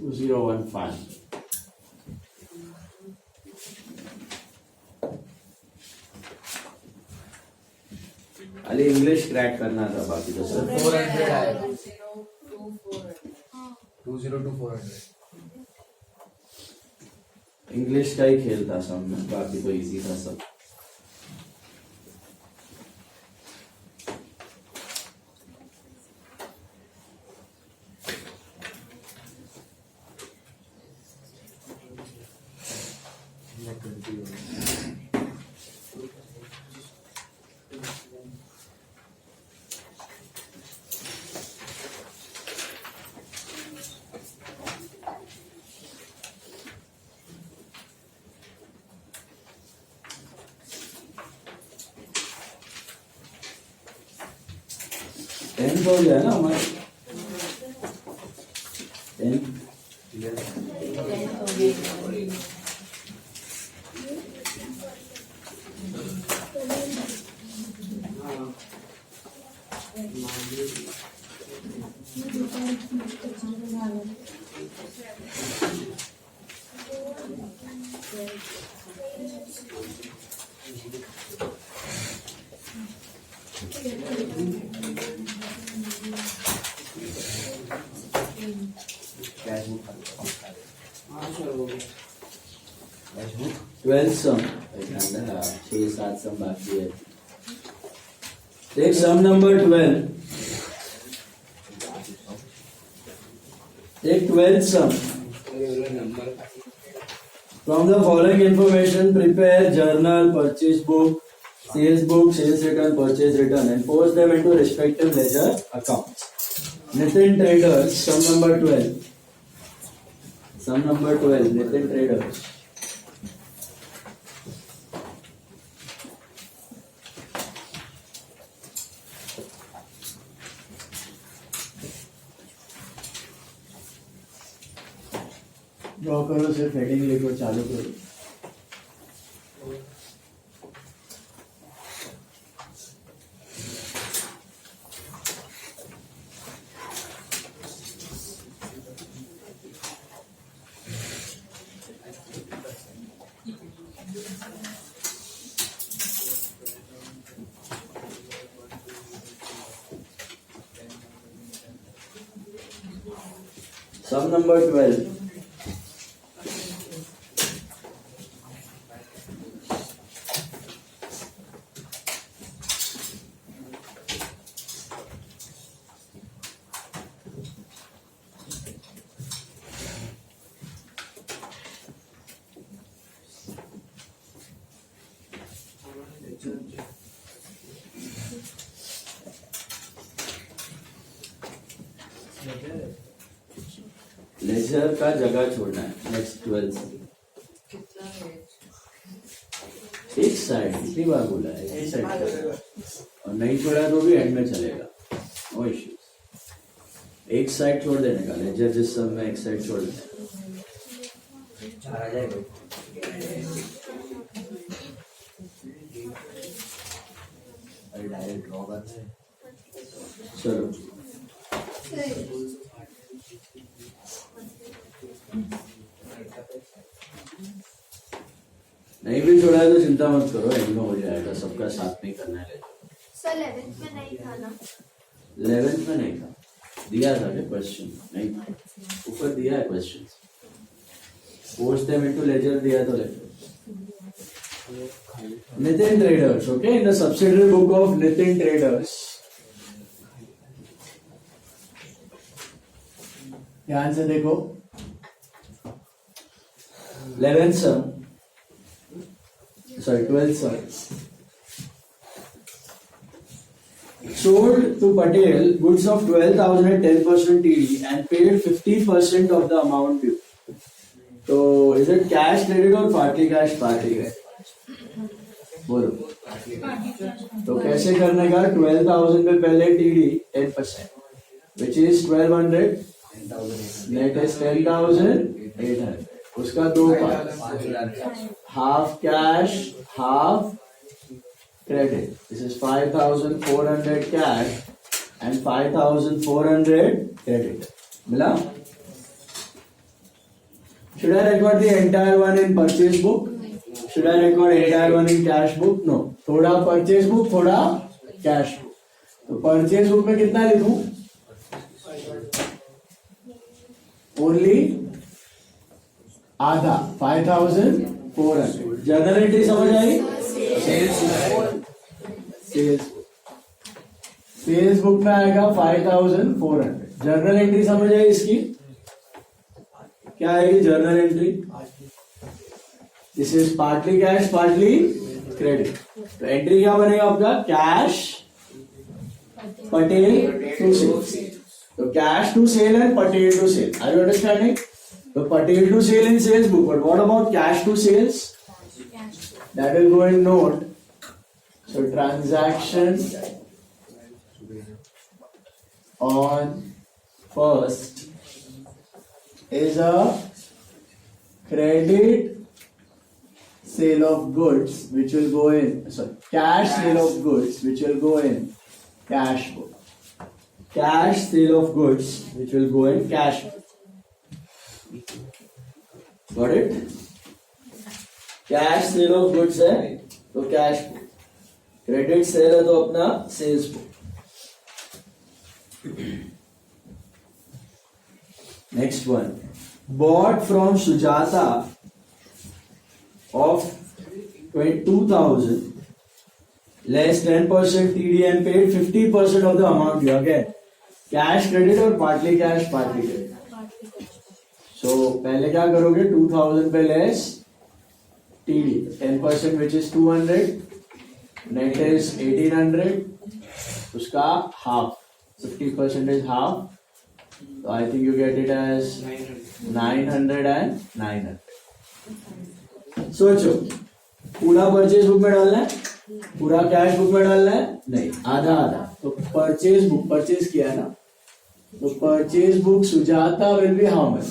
2015. Ali English crack करना था, बाकी तो सब 400 आएगा। 202400 इंग्लिश का ही खेल था सब में, बाकी तो इजी था सब। टेंथ हो गया ना हमारा, टेंथ ट्वेल्थ सम 6-7 सम बाकी है। देख सम नंबर 12, एक 12th sum. From the following information, prepare journal, purchase book, sales return, purchase return, and post them into respective ledger accounts. Nitin Traders, sum number 12. Sum number 12, Nitin Traders. Draw करो, सिर्फ heading लिखो, चालू करो। Sum number 12. Laser का जगह छोड़ना है next 12 से। एक साइड कितनी बार बोला है, एक साइड और नहीं छोड़ा तो भी एंड में चलेगा, नो इश्यूज। एक साइड छोड़ देने का, लेजर जिस सब में एक साइड छोड़ देने डायरेक्ट ड्रॉ करना है। चलो नहीं भी छोड़ा है तो चिंता मत करो, एंड में हो जाएगा, सबका साथ नहीं करना है। सर 11th में नहीं था ना? 11th में नहीं था, दिया था क्वेश्चन, नहीं था, ऊपर दिया है question. Post them into ledger दिया तो ledger. Nitin traders, okay, in the subsidiary book of Nitin traders. ध्यान से देखो, 11th sum, sorry 12th sum. Sold to Patel goods of 12,000 at 10% TD and paid 50% of the amount due. So is it cash credit or partly cash? Partly cash. बोलो तो कैसे करने का? 12,000 पे पहले TD 10%, which is 1200, net is 10,800. उसका दो part, half cash half credit. This is 5,400 cash and 5,400 credit. मिला? Should I record the entire one in purchase book? Should I record entire one in cash book? No. थोड़ा purchase book, थोड़ा cash book. तो purchase book में कितना लिखूं? Only आधा 5,400. Journal entry समझ आई? Sales book में आएगा 5,400. जर्नल एंट्री समझ आई इसकी? क्या आएगी journal entry? This is partly cash partly credit. तो एंट्री क्या बनेगा आपका? Cash Patel to sale. तो cash to sale and Patel to sale. Are you understanding? तो Patel to sale in sales book, but what about cash to sales? That will go in note. So transaction on first is a credit sale of goods which will go in, cash sale of goods which will go in cash book. Cash sale of goods which will go in cash book. Got it? Cash sale of goods है तो cash book, credit sale है तो अपना sales book. Next one, bought from Sujata of 22,000 less 10% TD and paid 50% of the amount due. Again, cash credit और partly cash partly credit. तो पहले क्या करोगे? 2,000 पे less TD, 10% which is 200, net is 1,800, उसका half, 50% is half, so I think you get it as 900 and 900. सोचो, पूरा purchase book में डालना है, पूरा कैश बुक में डालना है? नहीं, आधा आधा. तो परचेज बुक परचेज किया है ना, तो purchase book Sujata will be how much?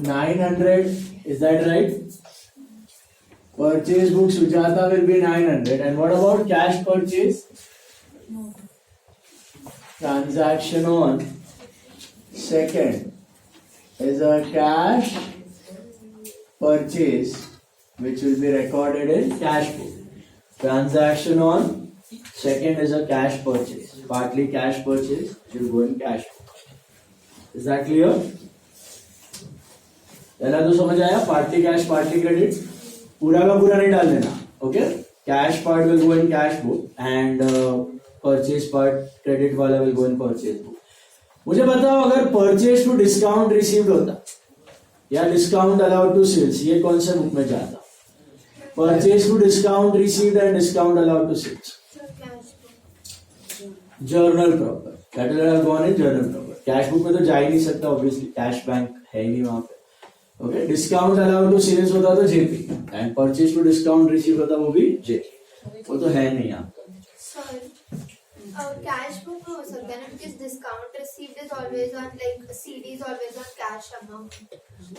900. Is that right? Purchase book Sujata will be 900. And what about cash purchase? Transaction on second is a cash purchase which will be recorded in cash book. Transaction on second is a cash purchase, partly cash purchase, which will go in cash book. Is that clear? पहला तो समझ आया, partly cash partly credit. पूरा का पूरा नहीं डाल देना. Okay, cash part will go in cash book and purchase part credit वाला will go in purchase book. मुझे बताओ, अगर परचेज टू डिस्काउंट रिसीव्ड होता या डिस्काउंट अलाउड टू सेल्स, ये कौन से बुक में जाता? Purchase to discount received and discount allowed to sales, journal proper. That will go in journal proper. Cash book में तो जा ही नहीं सकता, ऑब्वियसली कैश बैंक है ही नहीं वहां पे. ओके, डिस्काउंट अलाउड टू सेल्स होता तो JP, and purchase to discount receive होता वो भी जेपी. वो तो है नहीं यहाँ. सर, कैश बुक में हो सकता है ना, because discount received is always on, like CD is always on cash amount.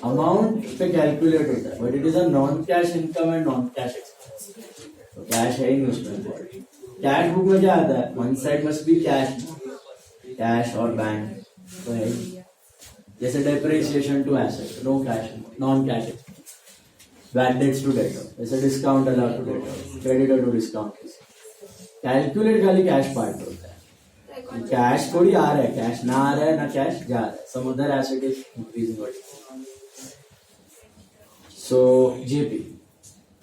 Amount पे कैलकुलेट होता है, but it is a non cash income and non cash expense. तो कैश है ही नहीं उसमें. कैश बुक में क्या आता है? One side must be cash, cash और बैंक तो है ही. जैसे depreciation to asset, no cash, non cash expense. Bad debts to debtor, जैसे discount allowed to debtor, creditor to discount. Calculate खाली कैश पार्ट होता है. कैश थोड़ी आ रहा है, कैश ना आ रहा है ना कैश जा रहा है. Some other asset is increasing. So JP,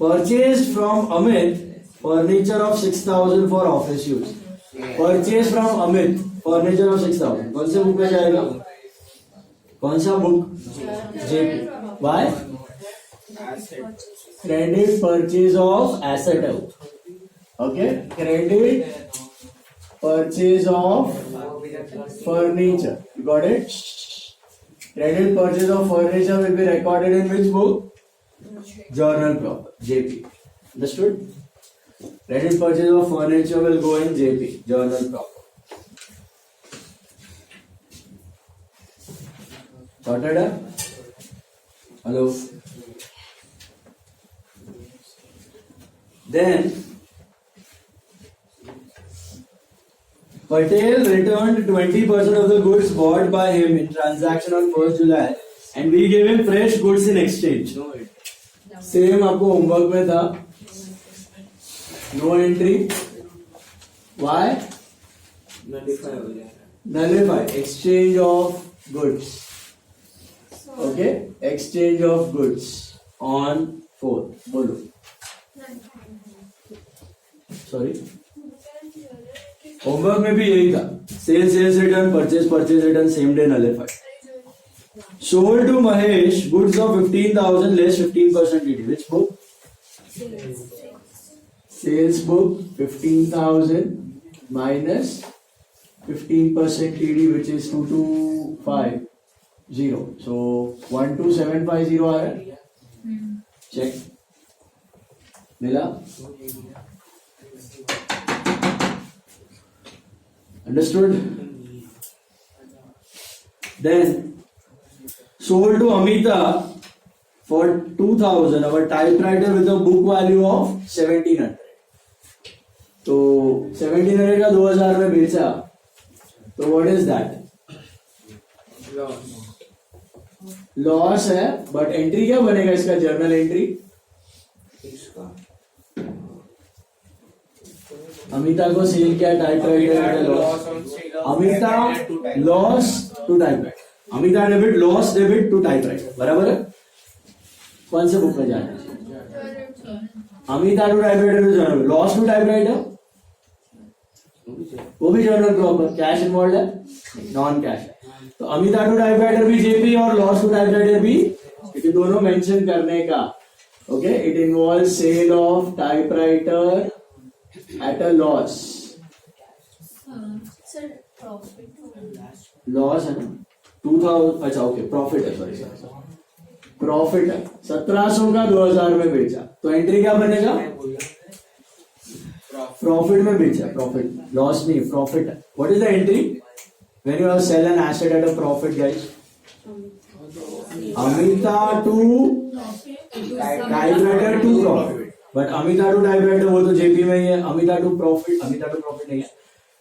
purchase from Amit furniture of 6,000 for office use. Purchase from Amit furniture of 6,000 कौन से बुक में जाएगा? कौन सा बुक? JP. Why? Credit purchase of asset है. Okay, credit purchase of furniture. You got it? Credit purchase of furniture will be recorded in which book? Journal proper, JP. Understood? Credit purchase of furniture will go in JP, journal proper. Sorted? Hello? Then Patel returned 20% of the goods bought by him in transaction on 1st July and we gave him fresh goods in exchange. Same आपको homework में था. No entry. Why? Nullify. Exchange of goods. Okay? Exchange of goods on 4th. बोलो. Sorry. Homework में भी यही था. Sales return, purchase return, same day nullified. Sold to Mahesh goods of 15,000 less 15% TD. Which book? Sales book 15,000 minus 15% TD, which is 2250. So 12750 आ रहा है. Check. मिला? Understood? Then sold to Amita for 2,000 our typewriter with a book value of 1,700. तो 1,700 का 2,000 में बेचा. तो what is that? Loss है. But entry क्या बनेगा इसका? Journal entry. अमिता को सेल किया typewriter loss. Amita loss to typewriter. Amita debit loss debit to typewriter. बराबर है. कौन से बुक में जाना है? Amita to typewriter journal. Loss to typewriter वो भी जर्नल प्रॉपर. कैश इन्वॉल्व है? नॉन कैश है. तो अमिता टू टाइपराइटर भी जेपी और लॉस टू टाइपराइटर भी, क्योंकि दोनों मेंशन करने का. Okay. It involve sale of typewriter at a loss. Sir, profit. Loss है ना. 2,000. अच्छा ओके. प्रॉफिट है. सॉरी. प्रॉफिट है. 1,700 का 2,000 में बेचा. तो एंट्री क्या बनेगा? प्रॉफिट में बेचा. प्रॉफिट. लॉस नहीं. प्रॉफिट है. What is the entry when you have sell an asset at a profit, guys? Amita to typewriter to profit. But Amita to typewriter वो तो जेपी में ही है. अमिता टू प्रॉफिट नहीं है.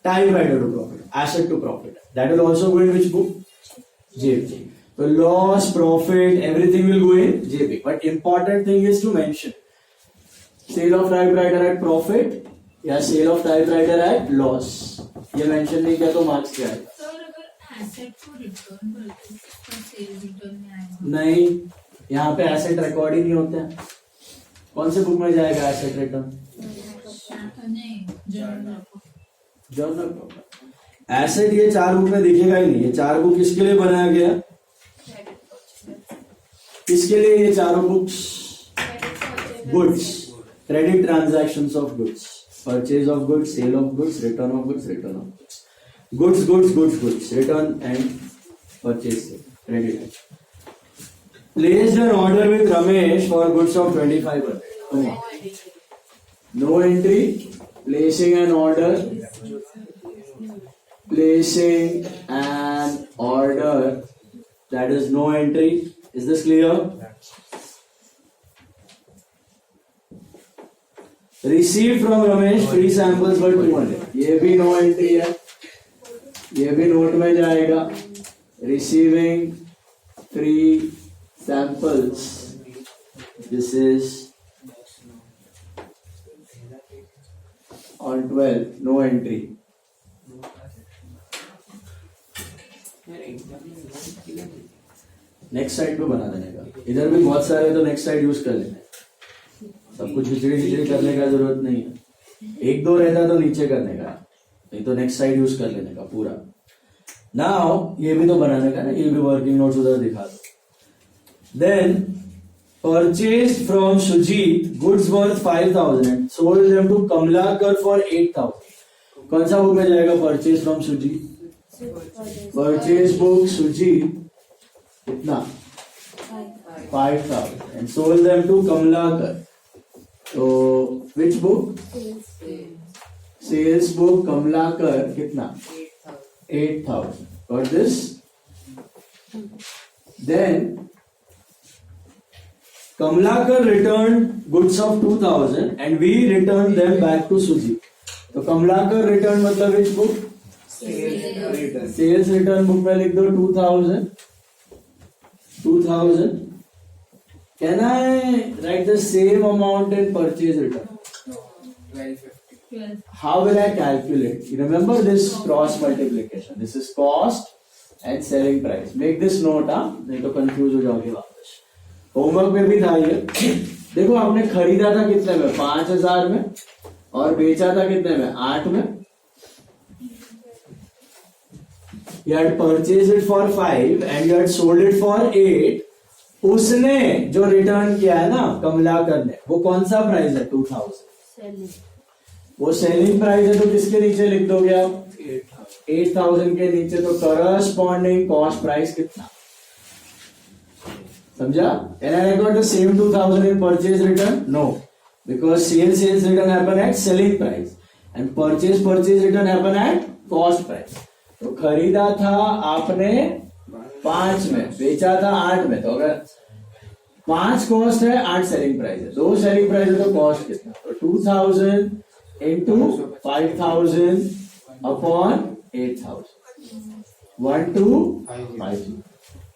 Typewriter to profit, asset to profit. That will also go in which book? JP. तो loss, profit, everything will go in JP. But important thing is to mention sale of typewriter at profit या sale of typewriter at loss. ये mention नहीं किया तो marks क्या है? Asset को return करते हैं, सेल रिटर्न में आएगा. नहीं, यहाँ पे एसेट रिकॉर्ड ही नहीं होता है. कौन से बुक में जाएगा asset return? Journal proper. Asset ये 4 बुक में दिखेगा ही नहीं. ये 4 बुक किसके लिए बनाया गया? किसके लिए ये चारों books? Goods. Credit transactions of goods. Purchase of goods, sale of goods, return of goods, return of goods. Goods, return and purchase. Credit. Placed an order with Ramesh for goods of 2,500. No entry. Placing an order. That is no entry. Is this clear? Received from Ramesh 3 samples for 200. ये भी no entry है. ये भी note में जाएगा. Receiving 3 samples. This is on 12. No entry. Next side पे बना देने का. इधर भी बहुत सारे तो नेक्स्ट साइड यूज कर लेना. सब कुछ खिचड़ी करने का जरूरत नहीं है. 1-2 रहता तो नीचे करने का, नहीं तो नेक्स्ट साइड यूज कर लेने का पूरा. नाउ ये भी तो बनाने का ना. ये भी वर्किंग नोट्स उधर दिखा दो. Then purchased from Sujit goods worth 5,000 and sold them to Kamlakar for 8,000. कौन सा बुक में जाएगा? Purchase from Sujit. Purchase book Sujit कितना? 5,000 and sold them to Kamlakar. So which book? Sales book Kamlakar कितना? 8,000. Got this? Then Kamlakar returned goods of 2,000 and we returned them back to Sujit. तो Kamlakar returned मतलब which book? Sales return book में लिख दो 2000. Can I write the same amount in purchase return? 1250. How will I calculate? You remember this cross multiplication. This is cost and selling price. Make this note, हाँ, नहीं तो confuse हो जाओगे वापस. Homework में भी था ये. देखो आपने खरीदा था कितने में? 5000 में और बेचा था कितने में? 8 में. You had purchased it for 5 and you had sold it for 8. उसने जो रिटर्न किया है ना कमलाकर ने, वो कौन सा प्राइस है? 2000. वो सेलिंग प्राइस है तो किसके नीचे लिख दोगे आप? 8000 के नीचे. तो करस्पॉन्डिंग कॉस्ट प्राइस कितना? समझा? And I got the same 2000 in purchase return? No, because sales return happen at selling price and purchase return happen at cost price. तो खरीदा था आपने 5 में, बेचा था 8 में. तो अगर 5 कॉस्ट है, 8 सेलिंग प्राइस है, 2 सेलिंग प्राइस है तो कॉस्ट कितना? तो 2000 into 5000 upon 8000. 1250.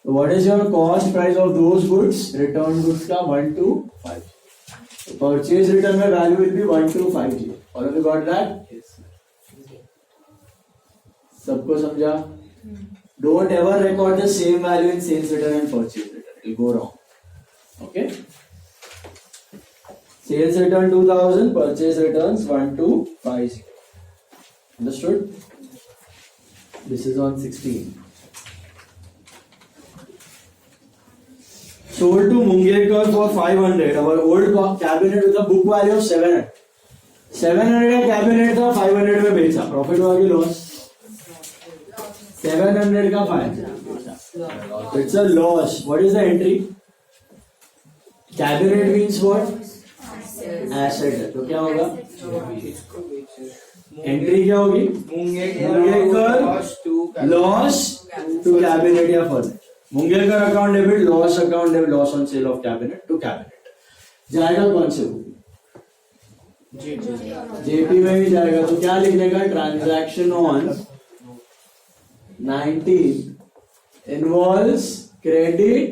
So what is your cost price of those goods? Return goods का 1250. So purchase return में value will be 1250. All of you got that? सबको समझा? Don't ever record the same value in sales return and purchase return. It will go wrong. Okay? Sales return 2000, purchase returns 1250. Understood? This is on 16. Sold to Mungekar for 500. Our old cabinet with a book value of 700. 700 का cabinet था, 500 में बेचा. Profit हुआ कि loss? 700 का 500. It's a loss. What is the entry? Cabinet means what? Asset है. तो क्या होगा? एंट्री क्या होगी? मुंगेकर लॉस टू कैबिनेट या furniture. Mungekar account debit, loss account debit, loss on sale of cabinet to cabinet. जाएगा कौन से बुक? जेपी में भी जाएगा. तो क्या लिखने का? Transaction on 19 involves credit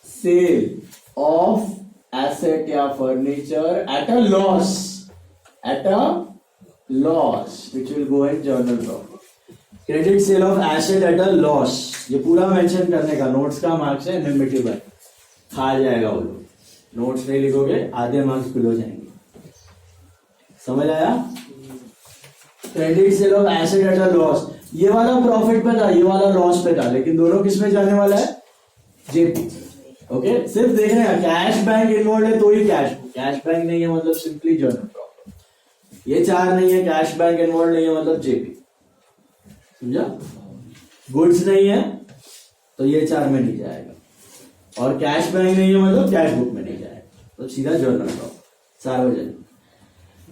sale of asset या furniture at a loss which will go in journal profit. Credit sale of asset at a loss. ये पूरा मेंशन करने का. नोट्स का मार्क्स है इनएमिटेबल, खा जाएगा वो लोग. नोट्स नहीं लिखोगे आधे मार्क्स खुल हो जाएंगे. समझ आया? Credit sale of asset at a loss. ये वाला प्रॉफिट पे था, ये वाला लॉस पे था, लेकिन दोनों किस में जाने वाला है? जेपी. ओके, सिर्फ देखने का कैश बैंक इन्वॉल्व है तो ही कैश बैंक नहीं है मतलब सिंपली जर्नल प्रॉफिट. ये 4 नहीं है, कैश बैंक इन्वॉल्व नहीं है मतलब जेपी. समझा? गुड्स नहीं है तो ये 4 में नहीं जाएगा, और कैश बैंक नहीं है मतलब कैश बुक में नहीं जाएगा. तो सीधा जर्नल प्रॉफिट. सार्वजनिक.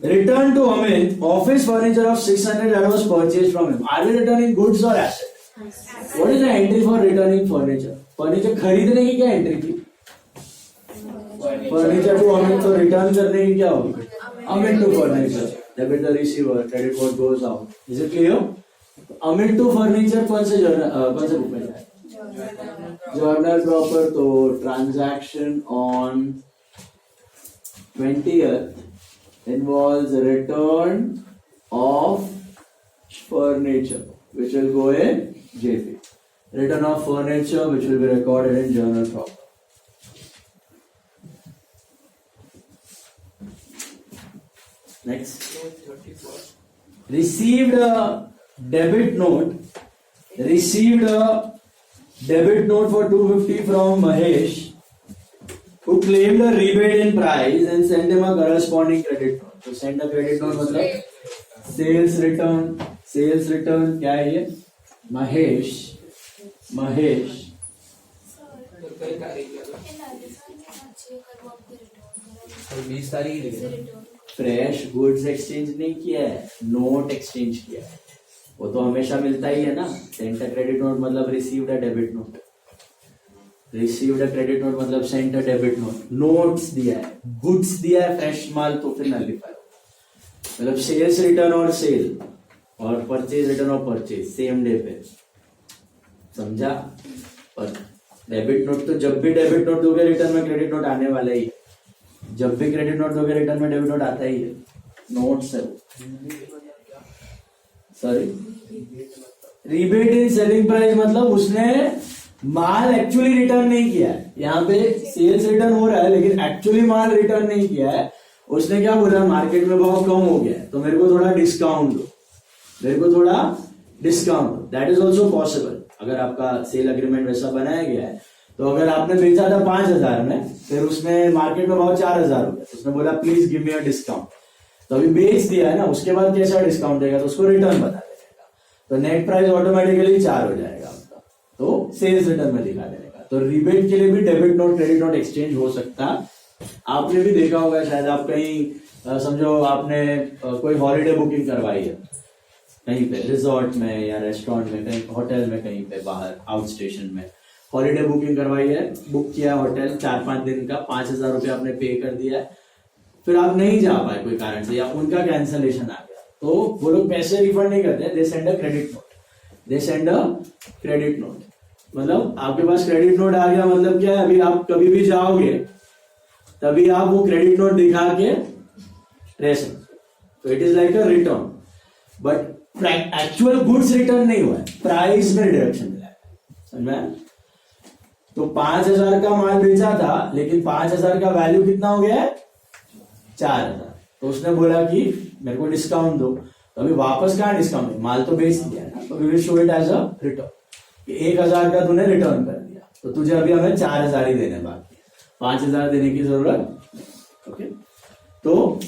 Return to Amit office furniture of 600 that was purchased from him. Are we returning goods or asset? What is the entry for returning furniture? Furniture खरीदने की क्या एंट्री थी? Furniture to Amit. तो रिटर्न करने की क्या होगी? Amit to furniture, debit the receiver, credit what goes out. Is it clear? Amit to furniture कौन से बुक में जाए? Journal proper. तो transaction on 20th involves return of furniture which will go in JP. Return of furniture which will be recorded in journal proper. Next. Received a debit note for 250 from Mahesh, who claimed a rebate in price and sent him a corresponding credit note. So send a credit note मतलब sales return क्या है ये? महेश 20 तारीख fresh goods exchange नहीं किया है, note exchange किया है. वो तो हमेशा मिलता ही है ना. सेंट अ क्रेडिट नोट मतलब received a debit note. Received a credit note मतलब sent a debit note. Notes दिया है, गुड्स दिया है, फ्रेश माल तो फिर नलिफाई. मतलब सेल्स रिटर्न और सेल और purchase return of purchase same day पे, समझा? और डेबिट नोट तो जब भी डेबिट नोट दोगे रिटर्न में क्रेडिट नोट आने वाला ही है, जब भी क्रेडिट नोट दोगे रिटर्न में डेबिट नोट आता ही है, नोट्स है। Sorry, rebate in selling price मतलब उसने माल एक्चुअली रिटर्न नहीं किया है, यहाँ पे सेल्स रिटर्न हो रहा है लेकिन एक्चुअली माल रिटर्न नहीं किया है। उसने क्या बोला, मार्केट में भाव कम हो गया है तो मेरे को थोड़ा डिस्काउंट दो, मेरे को थोड़ा डिस्काउंट दो। That is also possible. अगर आपका सेल अग्रीमेंट वैसा बनाया गया है तो अगर आपने बेचा था 5,000 में, फिर उसने मार्केट में भाव 4,000 हो गया, उसने बोला please give me a discount, तो अभी बेच दिया है ना, उसके बाद कैसा डिस्काउंट देगा तो उसको रिटर्न बता देगा, तो नेट प्राइस ऑटोमेटिकली 4 हो जाएगा आपका, तो सेल्स रिटर्न में दिखा देगा। तो रिबेट के लिए भी debit note credit note exchange हो सकता। आपने भी देखा होगा शायद, आप कहीं समझो आपने कोई हॉलीडे बुकिंग करवाई है कहीं पे रिजॉर्ट में या रेस्टोरेंट में, कहीं होटल में, कहीं पे बाहर आउट स्टेशन में हॉलीडे बुकिंग करवाई है, बुक किया होटल 4-5 दिन का, 5,000 रुपये आपने पे कर दिया है, फिर आप नहीं जा पाए कोई कारण से या उनका कैंसलेशन आ गया, तो वो लोग पैसे रिफंड नहीं करते, they send a credit note, they send a credit note. मतलब आपके पास क्रेडिट नोट आ गया मतलब क्या है, अभी आप कभी भी जाओगे तभी आप वो क्रेडिट नोट दिखा के रह सकते, तो it is like a return, but actual goods return नहीं हुआ है, प्राइस में रिडक्शन मिला है, समझ में? तो 5,000 का माल बेचा था लेकिन 5,000 का वैल्यू कितना हो गया है, 4,000, तो उसने बोला कि मेरे को डिस्काउंट दो, तो अभी वापस कहाँ डिस्काउंट, माल तो बेच दिया है ना, तो we will show it as a return, 1,000 का तूने रिटर्न कर दिया, तो तुझे अभी हमें 4,000 ही देने बाकी, 5,000 देने की जरूरत। ओके, तो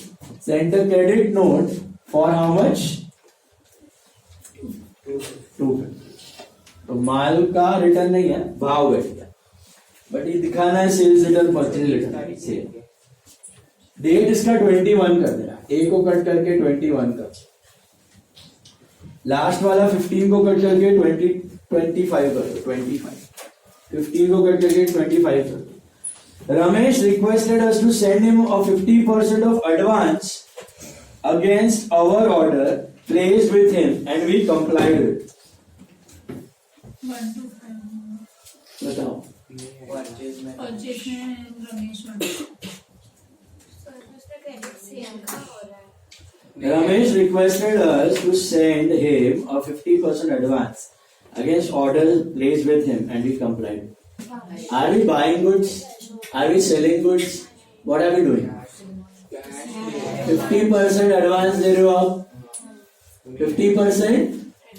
send the credit note for how much, 250। तो माल का रिटर्न नहीं है, भाव बैठ गया, बट ये दिखाना है sales return purchase return. Sale date इसका 21 कर देना, ए को कट करके 21 कर, लास्ट वाला 15 को कट करके 25 कर दो, 25 15 को कट करके 25 कर दो। Ramesh requested us to send him a 50% of advance against our order placed with him and we complied with. 1 to 5 बताओ, परचेज में परचेज में Ramesh Ramesh requested us to send him a 50% advance against orders placed with him and we complied. Are we buying goods? Are we selling goods? What are we doing? 50% advance दे रहे हो आप, 50%